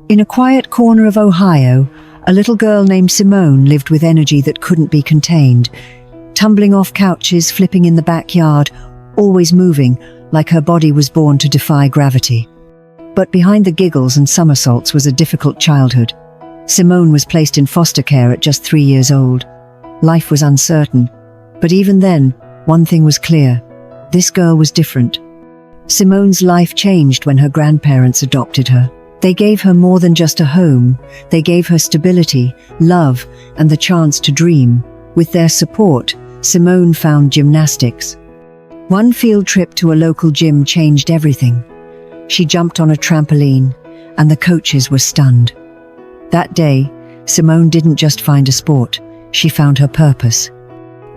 In a quiet corner of Ohio, a little girl named Simone lived with energy that couldn't be contained, tumbling off couches, flipping in the backyard, always moving, like her body was born to defy gravity. But behind the giggles and somersaults was a difficult childhood. Simone was placed in foster care at just 3 years old. Life was uncertain, but even then, one thing was clear: this girl was different. Simone's life changed when her grandparents adopted her. They gave her more than just a home. They gave her stability, love, and the chance to dream. With their support, Simone found gymnastics. One field trip to a local gym changed everything. She jumped on a trampoline, and the coaches were stunned. That day, Simone didn't just find a sport, she found her purpose.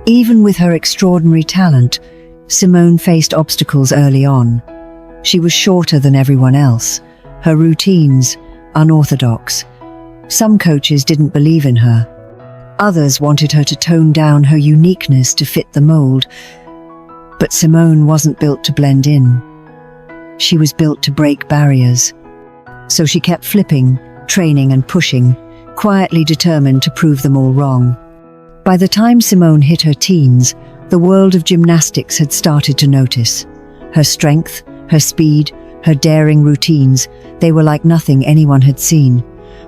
Even with her extraordinary talent, Simone faced obstacles early on. She was shorter than everyone else, her routines unorthodox. Some coaches didn't believe in her. Others wanted her to tone down her uniqueness to fit the mold. But Simone wasn't built to blend in. She was built to break barriers. So she kept flipping, training and pushing, quietly determined to prove them all wrong. By the time Simone hit her teens, the world of gymnastics had started to notice. Her strength, her speed, her daring routines, they were like nothing anyone had seen.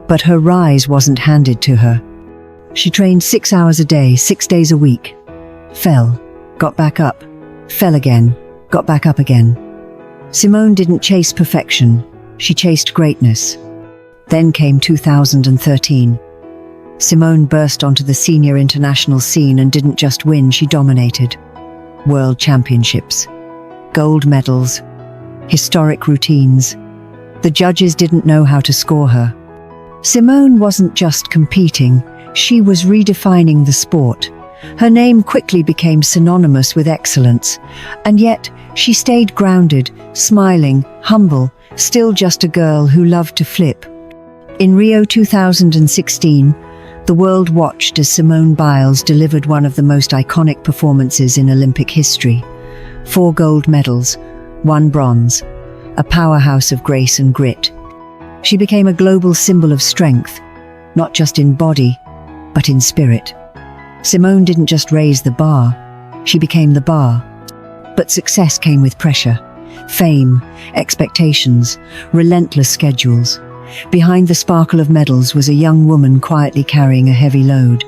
But her rise wasn't handed to her. She trained 6 hours a day, 6 days a week. Fell, got back up, fell again, got back up again. Simone didn't chase perfection, she chased greatness. Then came 2013. Simone burst onto the senior international scene and didn't just win, she dominated. World championships, gold medals, historic routines. The judges didn't know how to score her. Simone wasn't just competing, she was redefining the sport. Her name quickly became synonymous with excellence, and yet she stayed grounded, smiling, humble, still just a girl who loved to flip. In Rio 2016, the world watched as Simone Biles delivered one of the most iconic performances in Olympic history. 4 gold medals, 1 bronze, a powerhouse of grace and grit. She became a global symbol of strength, not just in body, but in spirit. Simone didn't just raise the bar, she became the bar. But success came with pressure, fame, expectations, relentless schedules. Behind the sparkle of medals was a young woman quietly carrying a heavy load.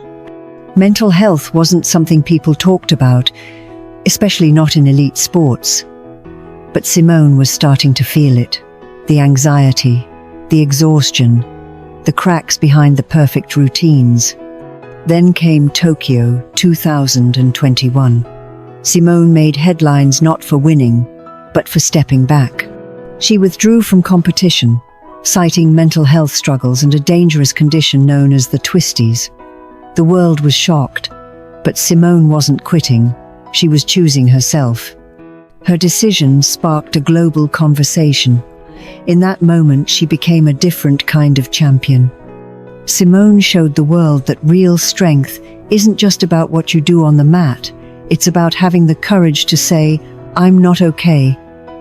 Mental health wasn't something people talked about, especially not in elite sports. But Simone was starting to feel it. The anxiety, the exhaustion, the cracks behind the perfect routines. Then came Tokyo 2021. Simone made headlines not for winning, but for stepping back. She withdrew from competition, citing mental health struggles and a dangerous condition known as the twisties. The world was shocked, but Simone wasn't quitting, she was choosing herself. Her decision sparked a global conversation. In that moment, she became a different kind of champion. Simone showed the world that real strength isn't just about what you do on the mat, it's about having the courage to say, "I'm not okay,"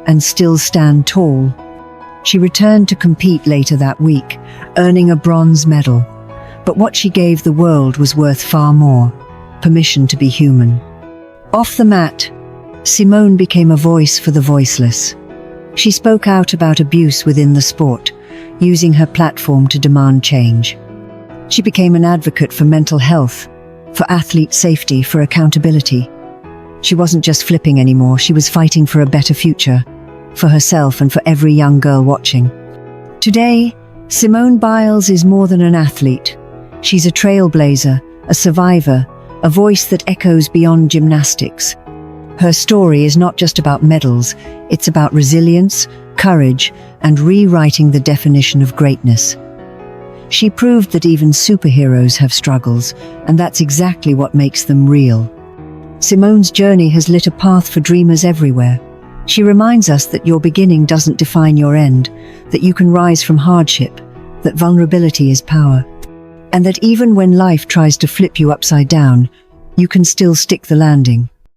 and still stand tall. She returned to compete later that week, earning a bronze medal. But what she gave the world was worth far more: permission to be human. Off the mat, Simone became a voice for the voiceless. She spoke out about abuse within the sport, using her platform to demand change. She became an advocate for mental health, for athlete safety, for accountability. She wasn't just flipping anymore, she was fighting for a better future, for herself and for every young girl watching. Today, Simone Biles is more than an athlete. She's a trailblazer, a survivor, a voice that echoes beyond gymnastics. Her story is not just about medals, it's about resilience, courage, and rewriting the definition of greatness. She proved that even superheroes have struggles, and that's exactly what makes them real. Simone's journey has lit a path for dreamers everywhere. She reminds us that your beginning doesn't define your end, that you can rise from hardship, that vulnerability is power, and that even when life tries to flip you upside down, you can still stick the landing.